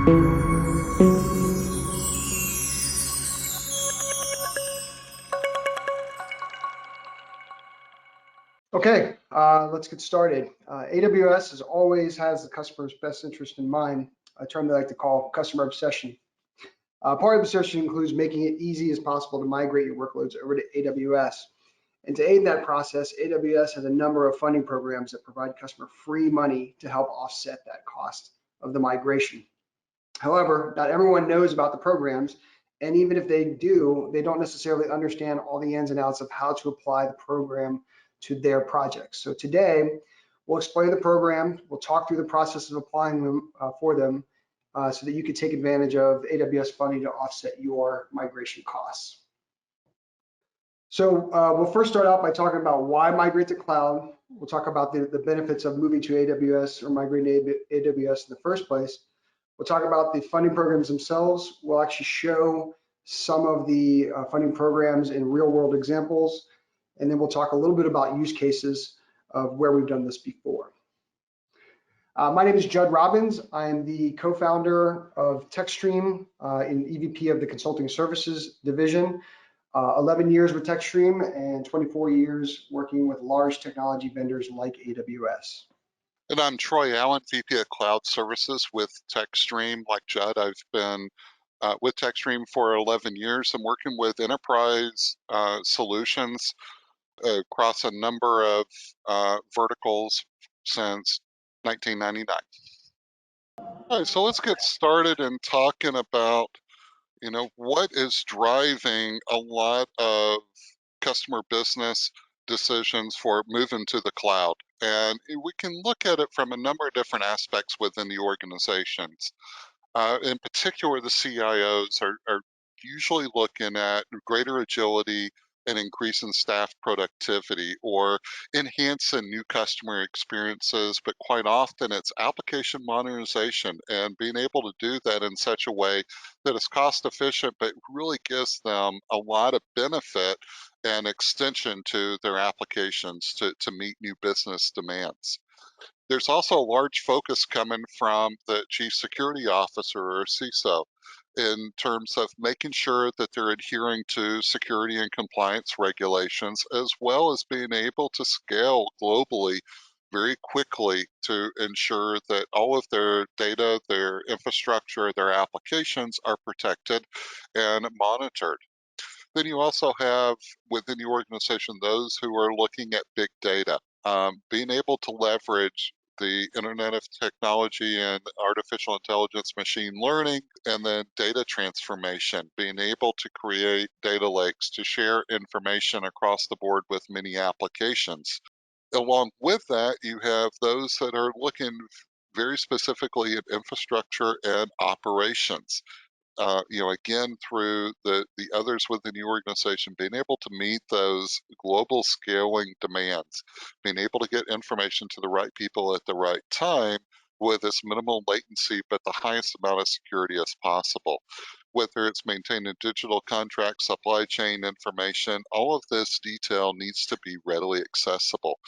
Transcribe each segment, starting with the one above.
Okay, let's get started. AWS always has the customer's best interest in mind, a term they like to call customer obsession. Part of obsession includes making it easy as possible to migrate your workloads over to AWS. And to aid in that process, AWS has a number of funding programs that provide customer free money to help offset that cost of the migration. However, not everyone knows about the programs, and even if they do, they don't necessarily understand all the ins and outs of how to apply the program to their projects. So today, we'll explain the program, we'll talk through the process of applying them for them so that you can take advantage of AWS funding to offset your migration costs. So we'll first start out by talking about why migrate to cloud. We'll talk about the benefits of moving to AWS or migrating to AWS in the first place. We'll talk about the funding programs themselves. We'll actually show some of the funding programs in real world examples. And then we'll talk a little bit about use cases of where we've done this before. My name is Judd Robbins. I am the co-founder of TekStream and EVP of the Consulting Services Division. 11 years with TekStream and 24 years working with large technology vendors like AWS. And I'm Troy Allen, VP of Cloud Services with TekStream. Like Judd, I've been with TekStream for 11 years. I'm working with enterprise solutions across a number of verticals since 1999. All right, so let's get started in talking about, what is driving a lot of customer business decisions for moving to the cloud. And we can look at it from a number of different aspects within the organizations. In particular, the CIOs are usually looking at greater agility and increasing staff productivity or enhancing new customer experiences, but quite often it's application modernization and being able to do that in such a way that is cost efficient, but really gives them a lot of benefit and extension to their applications to meet new business demands. There's also a large focus coming from the chief security officer or CISO in terms of making sure that they're adhering to security and compliance regulations, as well as being able to scale globally very quickly to ensure that all of their data, their infrastructure, their applications are protected and monitored. Then you also have within the organization those who are looking at big data, being able to leverage the Internet of Technology and artificial intelligence, machine learning, and then data transformation, being able to create data lakes to share information across the board with many applications. Along with that, you have those that are looking very specifically at infrastructure and operations. Again, through the others within the organization, being able to meet those global scaling demands, being able to get information to the right people at the right time with as minimal latency, but the highest amount of security as possible. Whether it's maintaining digital contract, supply chain information, all of this detail needs to be readily accessible.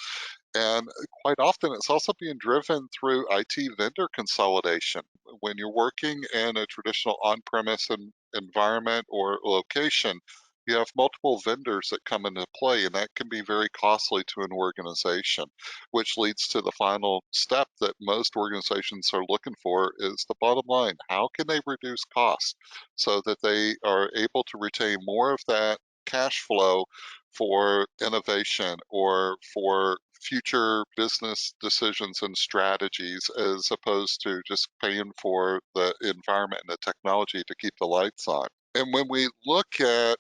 And quite often, it's also being driven through IT vendor consolidation. When you're working in a traditional on-premise environment or location, you have multiple vendors that come into play, and that can be very costly to an organization, which leads to the final step that most organizations are looking for is the bottom line. How can they reduce costs so that they are able to retain more of that cash flow for innovation or for future business decisions and strategies, as opposed to just paying for the environment and the technology to keep the lights on. And when we look at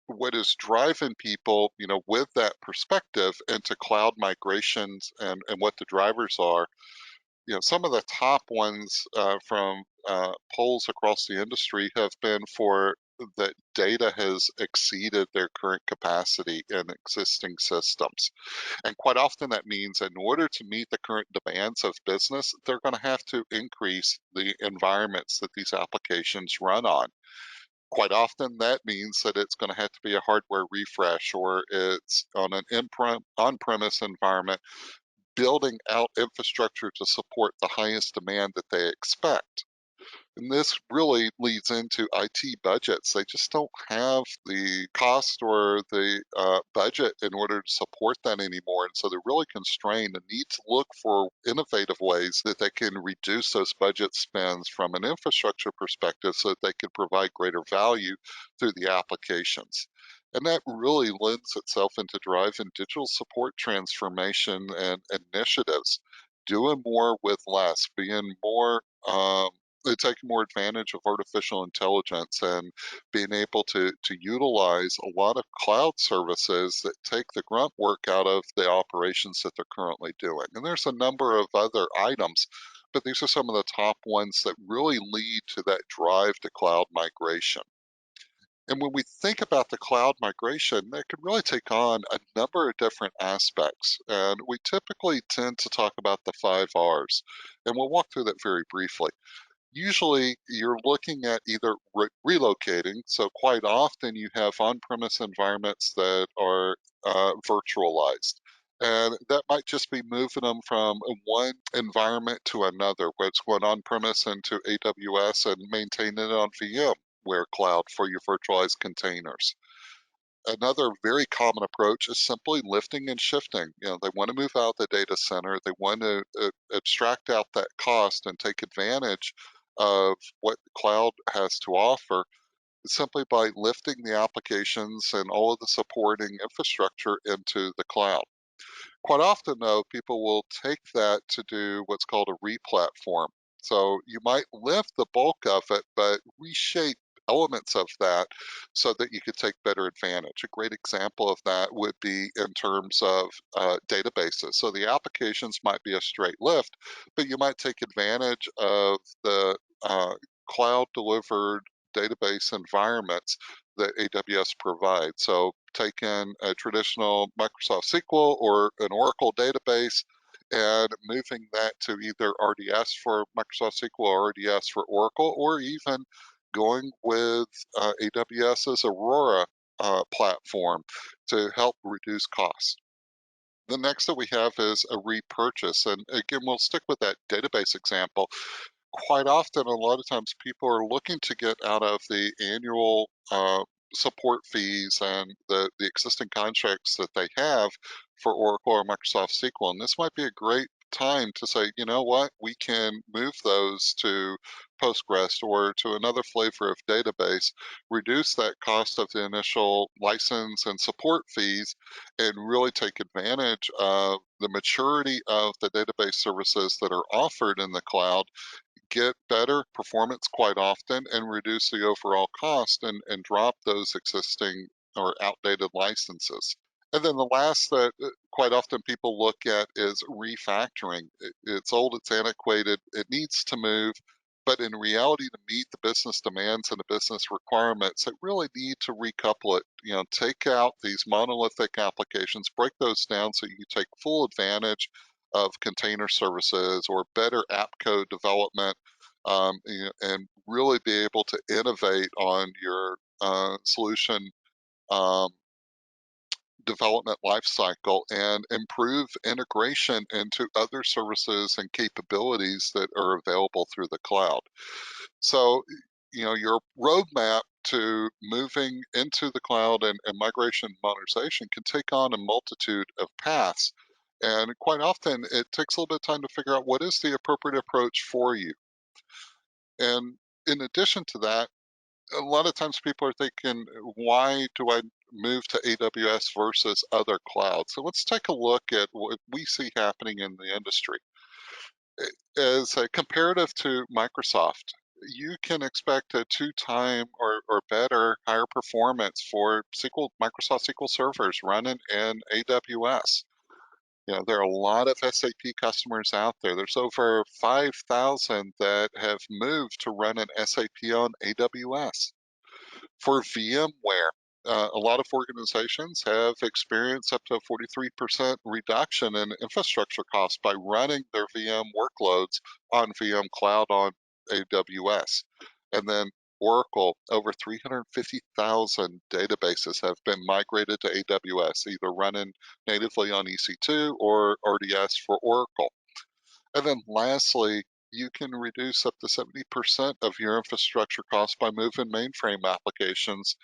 what is driving people, with that perspective into cloud migrations and what the drivers are, some of the top ones from polls across the industry have been for that data has exceeded their current capacity in existing systems. And quite often that means in order to meet the current demands of business, they're going to have to increase the environments that these applications run on. Quite often that means that it's going to have to be a hardware refresh or it's on an on-premise environment, building out infrastructure to support the highest demand that they expect. And this really leads into IT budgets. They just don't have the cost or the budget in order to support that anymore. And so they're really constrained and need to look for innovative ways that they can reduce those budget spends from an infrastructure perspective so that they can provide greater value through the applications. And that really lends itself into driving digital support transformation and initiatives, doing more with less, being more they take more advantage of artificial intelligence and being able to utilize a lot of cloud services that take the grunt work out of the operations that they're currently doing. And there's a number of other items, but these are some of the top ones that really lead to that drive to cloud migration. And when we think about the cloud migration, that could really take on a number of different aspects. And we typically tend to talk about the 5 Rs. And we'll walk through that very briefly. Usually you're looking at either relocating. So quite often you have on-premise environments that are virtualized. And that might just be moving them from one environment to another, where it's going on-premise into AWS and maintaining it on VMware cloud for your virtualized containers. Another very common approach is simply lifting and shifting. They want to move out the data center. They want to abstract out that cost and take advantage of what cloud has to offer simply by lifting the applications and all of the supporting infrastructure into the cloud. Quite often, though, people will take that to do what's called a replatform. So you might lift the bulk of it, but reshape elements of that so that you could take better advantage. A great example of that would be in terms of databases. So the applications might be a straight lift, but you might take advantage of the cloud delivered database environments that AWS provides. So taking a traditional Microsoft SQL or an Oracle database and moving that to either RDS for Microsoft SQL or RDS for Oracle, or even going with AWS's Aurora platform to help reduce costs. The next that we have is a repurchase. And again, we'll stick with that database example. Quite often, a lot of times people are looking to get out of the annual support fees and the existing contracts that they have for Oracle or Microsoft SQL. And this might be a great time to say, you know what, we can move those to Postgres or to another flavor of database, reduce that cost of the initial license and support fees, and really take advantage of the maturity of the database services that are offered in the cloud, get better performance quite often, and reduce the overall cost and drop those existing or outdated licenses. And then the last that quite often people look at is refactoring. It's old, it's antiquated, it needs to move, but in reality, to meet the business demands and the business requirements, it really need to recouple it. Take out these monolithic applications, break those down so you can take full advantage of container services or better app code development, and really be able to innovate on your solution um, development lifecycle and improve integration into other services and capabilities that are available through the cloud. So, your roadmap to moving into the cloud and migration modernization can take on a multitude of paths. And quite often, it takes a little bit of time to figure out what is the appropriate approach for you. And in addition to that, a lot of times people are thinking, why do I move to AWS versus other clouds? So let's take a look at what we see happening in the industry. As a comparative to Microsoft, you can expect a 2 time or better higher performance for Microsoft SQL servers running in AWS. There are a lot of SAP customers out there. There's over 5,000 that have moved to run an SAP on AWS. For VMware, a lot of organizations have experienced up to a 43% reduction in infrastructure costs by running their VM workloads on VM Cloud on AWS. And then Oracle, over 350,000 databases have been migrated to AWS, either running natively on EC2 or RDS for Oracle. And then lastly, you can reduce up to 70% of your infrastructure costs by moving mainframe applications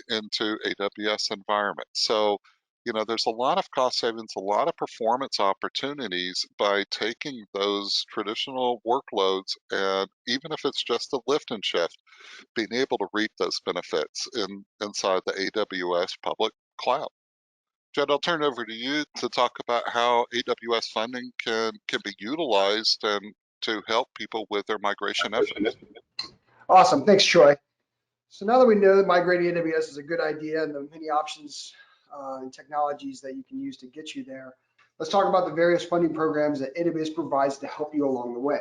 into AWS environment. So, there's a lot of cost savings, a lot of performance opportunities by taking those traditional workloads, and even if it's just a lift and shift, being able to reap those benefits inside the AWS public cloud. Jed, I'll turn it over to you to talk about how AWS funding can be utilized and to help people with their migration efforts. Awesome. Thanks, Troy. So now that we know that migrating AWS is a good idea and the many options and technologies that you can use to get you there, let's talk about the various funding programs that AWS provides to help you along the way.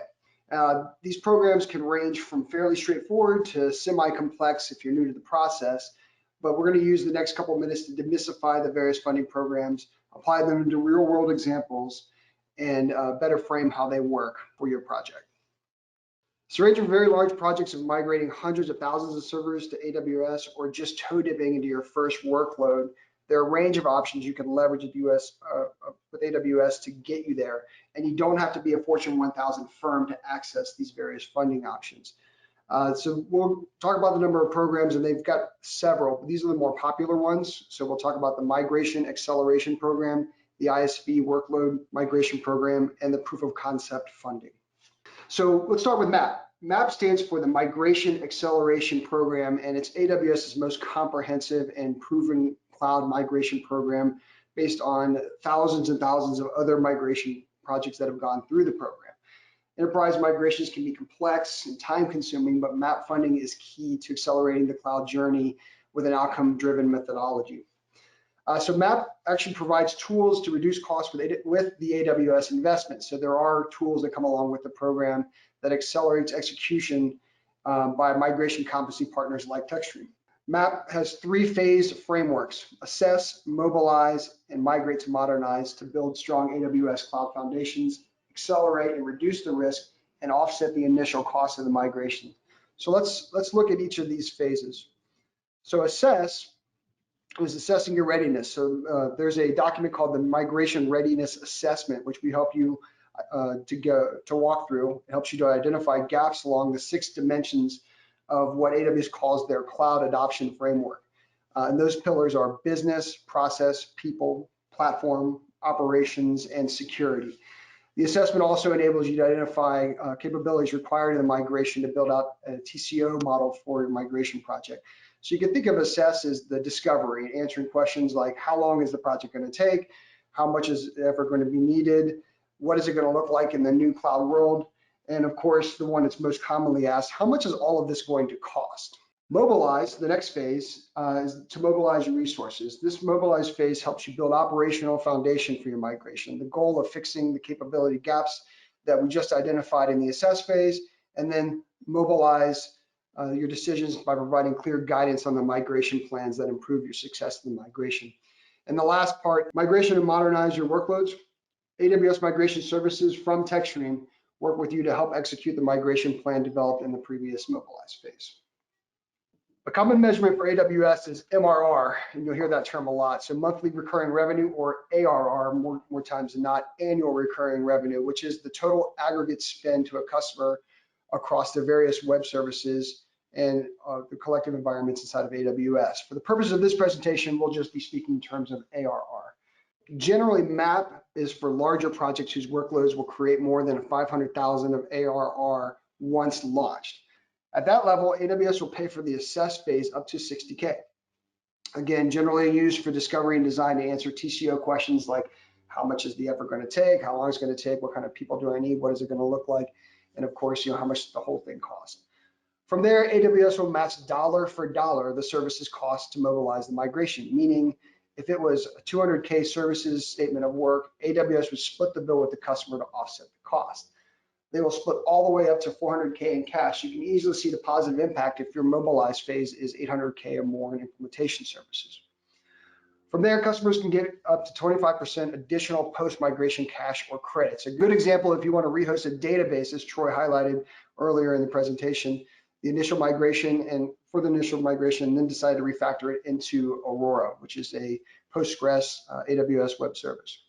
These programs can range from fairly straightforward to semi-complex if you're new to the process, but we're going to use the next couple of minutes to demystify the various funding programs, apply them to real-world examples, and better frame how they work for your project. So range from very large projects of migrating hundreds of thousands of servers to AWS or just toe dipping into your first workload, there are a range of options you can leverage with AWS to get you there. And you don't have to be a Fortune 1000 firm to access these various funding options. So we'll talk about the number of programs, and they've got several, but these are the more popular ones. So we'll talk about the Migration Acceleration Program, the ISV Workload Migration Program, and the Proof of Concept funding. So let's start with MAP. MAP stands for the Migration Acceleration Program, and it's AWS's most comprehensive and proven cloud migration program based on thousands and thousands of other migration projects that have gone through the program. Enterprise migrations can be complex and time-consuming, but MAP funding is key to accelerating the cloud journey with an outcome-driven methodology. So MAP actually provides tools to reduce costs with the AWS investment. So there are tools that come along with the program that accelerates execution by migration competency partners like TekStream. MAP has three-phase frameworks: assess, mobilize, and migrate to modernize to build strong AWS cloud foundations, accelerate and reduce the risk, and offset the initial cost of the migration. So let's look at each of these phases. So assess was assessing your readiness. So there's a document called the Migration Readiness Assessment, which we help you to walk through. It helps you to identify gaps along the 6 dimensions of what AWS calls their cloud adoption framework. And those pillars are business, process, people, platform, operations, and security. The assessment also enables you to identify capabilities required in the migration to build out a TCO model for your migration project. So you can think of assess as the discovery, answering questions like how long is the project going to take, how much is the effort going to be needed, what is it going to look like in the new cloud world, and of course the one that's most commonly asked, how much is all of this going to cost? Mobilize, the next phase, is to mobilize your resources. This mobilize phase helps you build operational foundation for your migration. The goal of fixing the capability gaps that we just identified in the assess phase, and then mobilize your decisions by providing clear guidance on the migration plans that improve your success in the migration. And the last part, migration and modernize your workloads. AWS migration services from TekStream work with you to help execute the migration plan developed in the previous mobilize phase. A common measurement for AWS is MRR, and you'll hear that term a lot. So monthly recurring revenue, or ARR, more times than not, annual recurring revenue, which is the total aggregate spend to a customer across their various web services and the collective environments inside of AWS. For the purpose of this presentation, we'll just be speaking in terms of ARR. Generally, MAP is for larger projects whose workloads will create more than 500,000 of ARR once launched. At that level, AWS will pay for the assess phase up to 60K. Again, generally used for discovery and design to answer TCO questions like how much is the effort going to take, how long is it going to take, what kind of people do I need, what is it going to look like, and of course, how much the whole thing costs. From there, AWS will match dollar for dollar the services cost to mobilize the migration, meaning if it was a 200K services statement of work, AWS would split the bill with the customer to offset the cost. They will split all the way up to 400K in cash. You can easily see the positive impact if your mobilize phase is 800K or more in implementation services. From there, customers can get up to 25% additional post-migration cash or credits. A good example, if you want to rehost a database, as Troy highlighted earlier in the presentation, the initial migration and then decide to refactor it into Aurora, which is a Postgres AWS web service.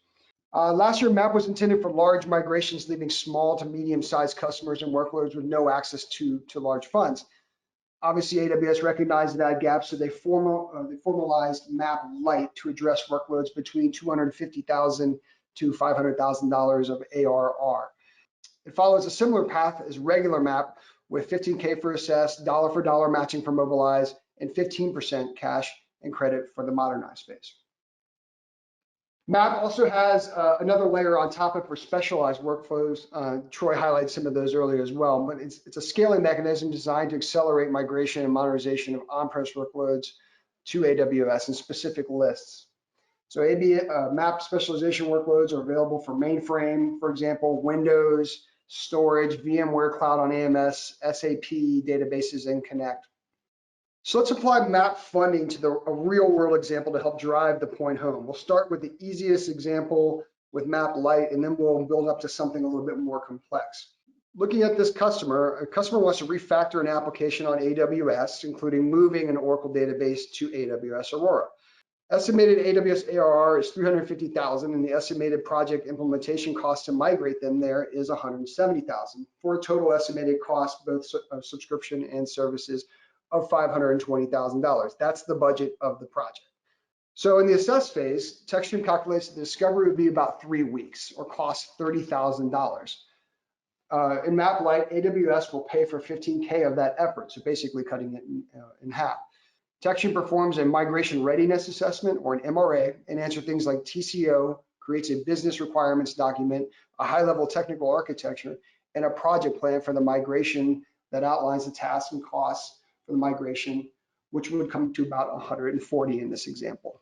Last year, MAP was intended for large migrations, leaving small to medium-sized customers and workloads with no access to large funds. Obviously, AWS recognized that gap, so they formalized MAP Lite to address workloads between $250,000 to $500,000 of ARR. It follows a similar path as regular MAP, with $15K for assess, dollar for dollar matching for mobilize, and 15% cash and credit for the modernize phase. MAP also has another layer on top of for specialized workflows. Troy highlighted some of those earlier as well, but it's a scaling mechanism designed to accelerate migration and modernization of on-premise workloads to AWS in specific lists. So MAP specialization workloads are available for mainframe, for example, Windows, storage, VMware Cloud on AMS, SAP, databases, and Connect. So let's apply MAP funding to a real world example to help drive the point home. We'll start with the easiest example with MAP Lite, and then we'll build up to something a little bit more complex. Looking at this customer, a customer wants to refactor an application on AWS, including moving an Oracle database to AWS Aurora. Estimated AWS ARR is $350,000, and the estimated project implementation cost to migrate them there is $170,000, for a total estimated cost, both of subscription and services, of $520,000. That's the budget of the project. So in the assess phase, TekStream calculates the discovery would be about 3 weeks or cost $30,000. In MAP Lite, AWS will pay for 15K of that effort, so basically cutting it in half. TekStream performs a migration readiness assessment, or an MRA, and answers things like TCO, creates a business requirements document, a high-level technical architecture, and a project plan for the migration that outlines the tasks and costs for the migration, which would come to about 140 in this example.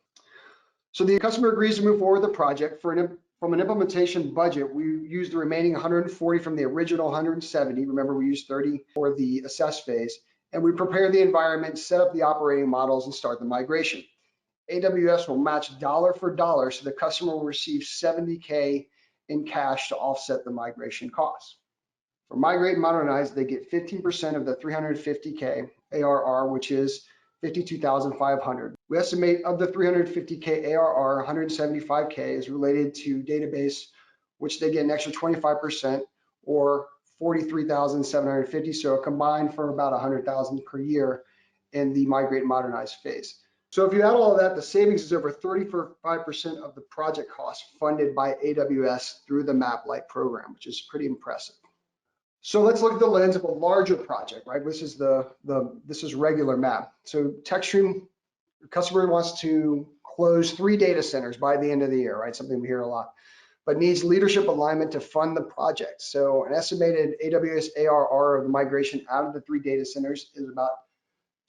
So the customer agrees to move forward with the project. From an implementation budget, we use the remaining 140 from the original 170. Remember, we used 30 for the assess phase. And we prepare the environment, set up the operating models, and start the migration. AWS will match dollar for dollar, so the customer will receive 70K in cash to offset the migration costs. For migrate and modernize, they get 15% of the 350K ARR, which is 52,500. We estimate of the 350K ARR, 175K is related to database, which they get an extra 25%, or 43,750, so combined for about 100,000 per year in the migrate and modernize phase. So if you add all of that, the savings is over 35% of the project cost funded by AWS through the MAP Lite program, which is pretty impressive. So let's look at the lens of a larger project, right? This is this is regular MAP. So TekStream, the customer wants to close 3 data centers by the end of the year, right? Something we hear a lot, but needs leadership alignment to fund the project. So an estimated AWS ARR of the migration out of the 3 data centers is about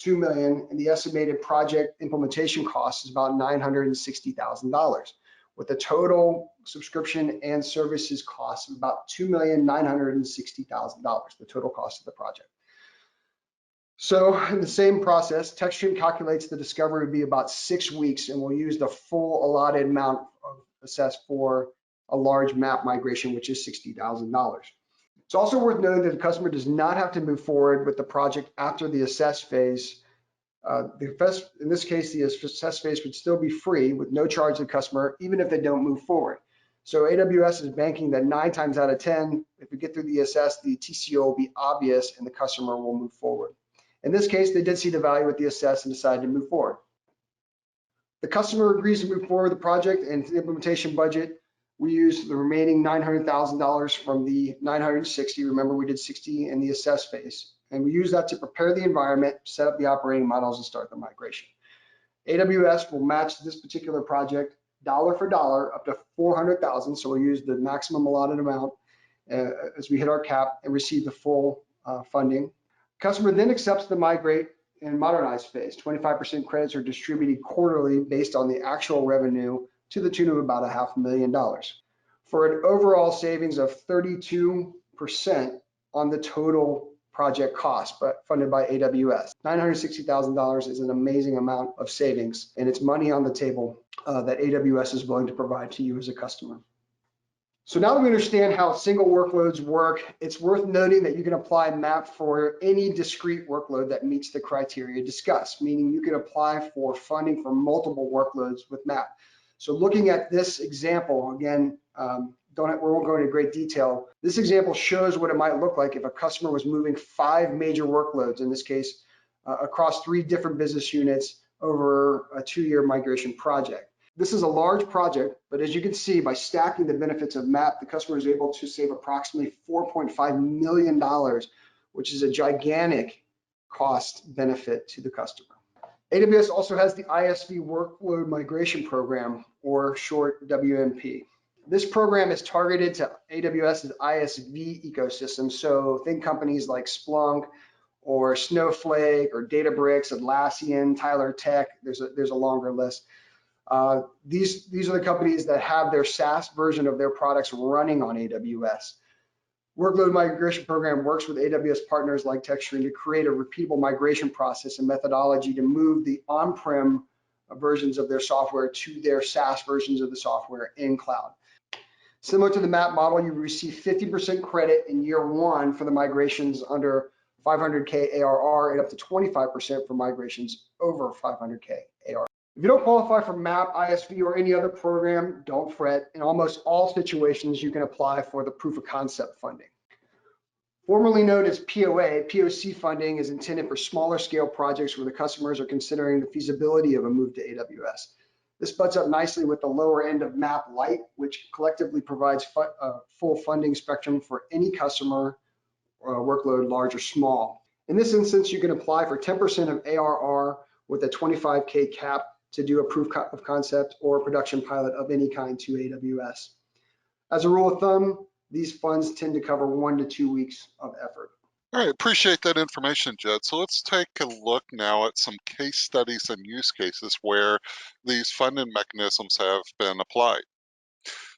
$2 million, and the estimated project implementation cost is about $960,000, with a total subscription and services cost of about $2,960,000, the total cost of the project. So in the same process, TekStream calculates the discovery would be about 6 weeks, and we'll use the full allotted amount of assess for a large MAP migration, which is $60,000. It's also worth noting that the customer does not have to move forward with the project after the assess phase. In this case, the assess phase would still be free with no charge to the customer, even if they don't move forward. So AWS is banking that 9 times out of 10, if we get through the assess, the TCO will be obvious and the customer will move forward. In this case, they did see the value with the assess and decided to move forward. The customer agrees to move forward with the project, and the implementation budget, we use the remaining $900,000 from the 960. Remember, we did 60 in the assess phase, and we use that to prepare the environment, set up the operating models, and start the migration. AWS will match this particular project dollar for dollar up to $400,000. So we'll use the maximum allotted amount as we hit our cap and receive the full funding. Customer then accepts the migrate and modernize phase. 25% credits are distributed quarterly based on the actual revenue to the tune of about $500,000 for an overall savings of 32% on the total project cost, but funded by AWS. $960,000 is an amazing amount of savings, and it's money on the table that AWS is willing to provide to you as a customer. So now that we understand how single workloads work, it's worth noting that you can apply MAP for any discrete workload that meets the criteria discussed, meaning you can apply for funding for multiple workloads with MAP. So looking at this example, again, we won't go into great detail. This example shows what it might look like if a customer was moving 5 major workloads, in this case, across 3 different business units over a 2-year migration project. This is a large project, but as you can see, by stacking the benefits of MAP, the customer is able to save approximately $4.5 million, which is a gigantic cost benefit to the customer. AWS also has the ISV Workload Migration Program, or short WMP. This program is targeted to AWS's ISV ecosystem, so think companies like Splunk or Snowflake or Databricks, Atlassian, Tyler Tech. There's a longer list. These are the companies that have their SaaS version of their products running on AWS. Workload Migration Program works with AWS partners like TekStream to create a repeatable migration process and methodology to move the on-prem versions of their software to their SaaS versions of the software in cloud. Similar to the MAP model, you receive 50% credit in year 1 for the migrations under 500K ARR and up to 25% for migrations over 500K ARR. If you don't qualify for MAP, ISV, or any other program, don't fret. In almost all situations, you can apply for the proof of concept funding. Formerly known as POA, POC funding is intended for smaller scale projects where the customers are considering the feasibility of a move to AWS. This butts up nicely with the lower end of MAP Lite, which collectively provides full funding spectrum for any customer workload, large or small. In this instance, you can apply for 10% of ARR with a 25K cap to do a proof of concept or production pilot of any kind to AWS. As a rule of thumb, these funds tend to cover 1 to 2 weeks of effort. All right, appreciate that information, Jed. So let's take a look now at some case studies and use cases where these funding mechanisms have been applied.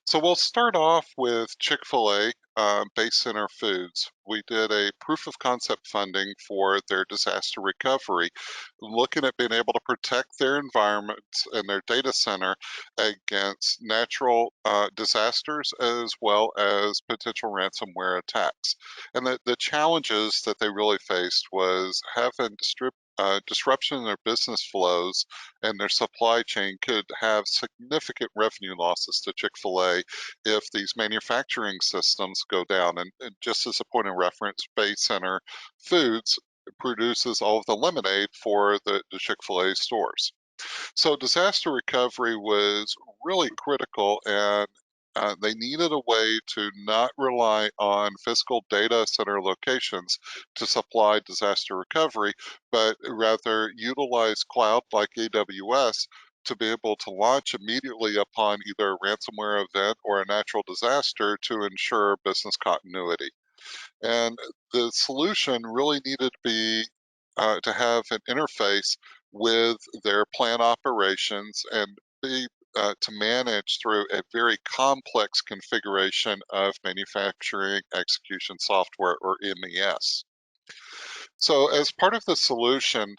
So we'll start off with Chick-fil-A, Base Center Foods. We did a proof of concept funding for their disaster recovery, looking at being able to protect their environments and their data center against natural disasters as well as potential ransomware attacks. And the challenges that they really faced was having disruption in their business flows and their supply chain could have significant revenue losses to Chick-fil-A if these manufacturing systems go down. And just as a point of reference, Bay Center Foods produces all of the lemonade for the Chick-fil-A stores. So disaster recovery was really critical, and they needed a way to not rely on physical data center locations to supply disaster recovery, but rather utilize cloud like AWS to be able to launch immediately upon either a ransomware event or a natural disaster to ensure business continuity. And the solution really needed to be to have an interface with their plant operations and be to manage through a very complex configuration of manufacturing execution software, or MES. So as part of the solution,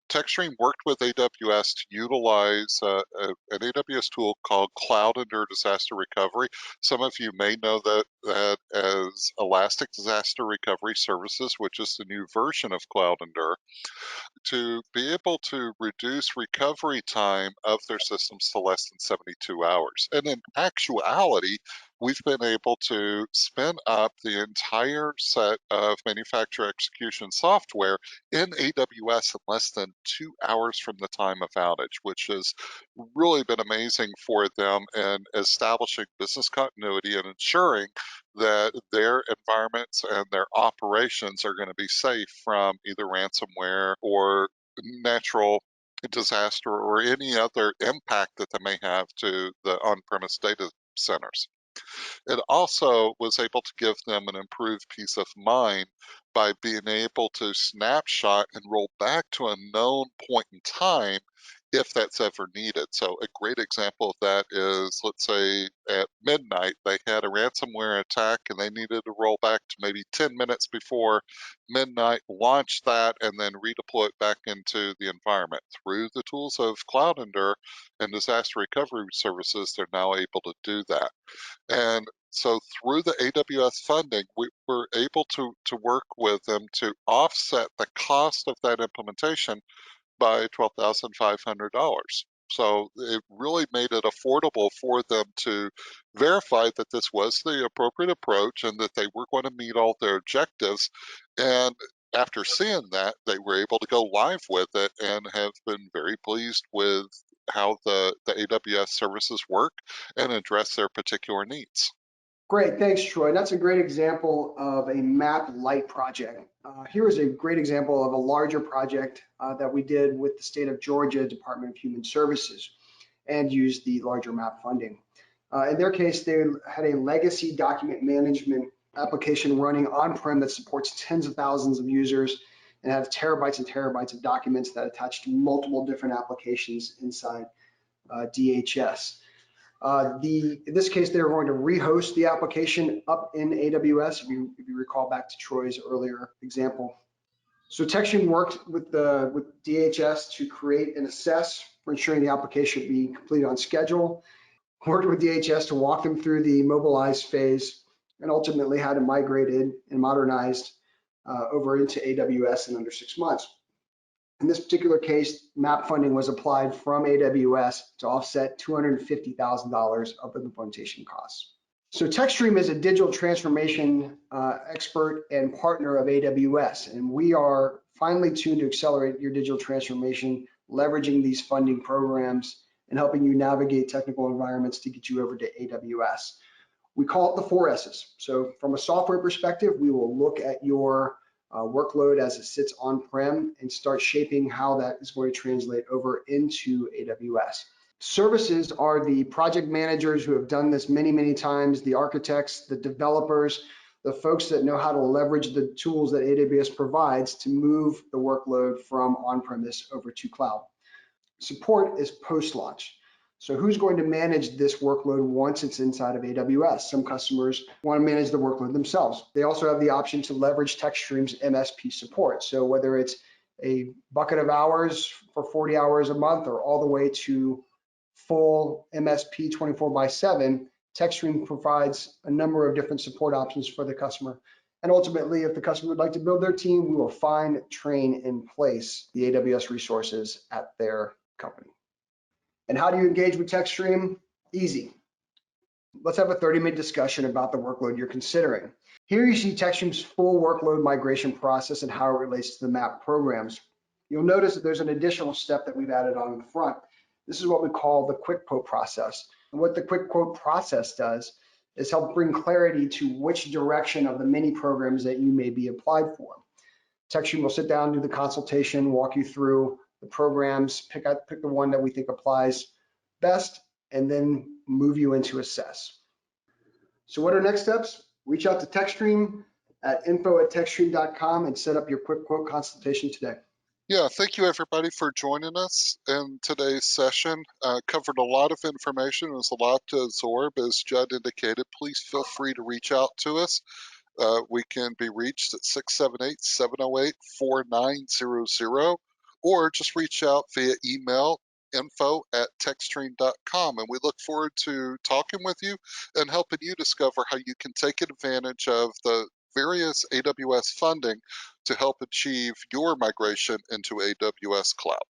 TekStream worked with AWS to utilize an AWS tool called Cloud Endure Disaster Recovery. Some of you may know that as Elastic Disaster Recovery Services, which is the new version of Cloud Endure, to be able to reduce recovery time of their systems to less than 72 hours. And in actuality, we've been able to spin up the entire set of manufacturer execution software in AWS in less than 2 hours from the time of outage, which has really been amazing for them in establishing business continuity and ensuring that their environments and their operations are going to be safe from either ransomware or natural disaster or any other impact that they may have to the on-premise data centers. It also was able to give them an improved peace of mind by being able to snapshot and roll back to a known point in time if that's ever needed. So a great example of that is, let's say at midnight, they had a ransomware attack and they needed to roll back to maybe 10 minutes before midnight, launch that, and then redeploy it back into the environment. Through the tools of Cloud Endure and disaster recovery services, they're now able to do that. And so through the AWS funding, we were able to work with them to offset the cost of that implementation by $12,500. So it really made it affordable for them to verify that this was the appropriate approach and that they were going to meet all their objectives. And after seeing that, they were able to go live with it and have been very pleased with how the AWS services work and address their particular needs. Great, thanks, Troy. That's a great example of a map light project. Here is a great example of a larger project that we did with the state of Georgia Department of Human Services and used the larger map funding. In their case, they had a legacy document management application running on-prem that supports tens of thousands of users and have terabytes and terabytes of documents that attach to multiple different applications inside DHS. In this case, they're going to rehost the application up in AWS, if you recall back to Troy's earlier example. So TekStream worked with DHS to create and assess for ensuring the application be completed on schedule, worked with DHS to walk them through the mobilize phase, and ultimately had it migrated and modernized over into AWS in under 6 months. In this particular case, MAP funding was applied from AWS to offset $250,000 of the implementation costs. So TekStream is a digital transformation expert and partner of AWS, and we are finely tuned to accelerate your digital transformation, leveraging these funding programs and helping you navigate technical environments to get you over to AWS. We call it the 4 S's. So from a software perspective, we will look at your workload as it sits on-prem and start shaping how that is going to translate over into AWS. Services are the project managers who have done this many, many times, the architects, the developers, the folks that know how to leverage the tools that AWS provides to move the workload from on-premise over to cloud. Support is post-launch. So who's going to manage this workload once it's inside of AWS? Some customers want to manage the workload themselves. They also have the option to leverage TekStream's MSP support. So whether it's a bucket of hours for 40 hours a month or all the way to full MSP 24/7, TekStream provides a number of different support options for the customer. And ultimately, if the customer would like to build their team, we will find, train, and place the AWS resources at their company. And how do you engage with TekStream? Easy. Let's have a 30-minute discussion about the workload you're considering. Here you see TekStream's full workload migration process and how it relates to the MAP programs. You'll notice that there's an additional step that we've added on the front. This is what we call the quick quote process. And what the quick quote process does is help bring clarity to which direction of the many programs that you may be applied for. TekStream will sit down, do the consultation, walk you through the programs, pick the one that we think applies best, and then move you into assess. So what are next steps? Reach out to TekStream at info@tekstream.com and set up your quick quote consultation today. Yeah, thank you everybody for joining us in today's session. Covered a lot of information. It was a lot to absorb. As Judd indicated, please feel free to reach out to us. We can be reached at 678-708-4900, or just reach out via email, info@tekstream.com. And we look forward to talking with you and helping you discover how you can take advantage of the various AWS funding to help achieve your migration into AWS Cloud.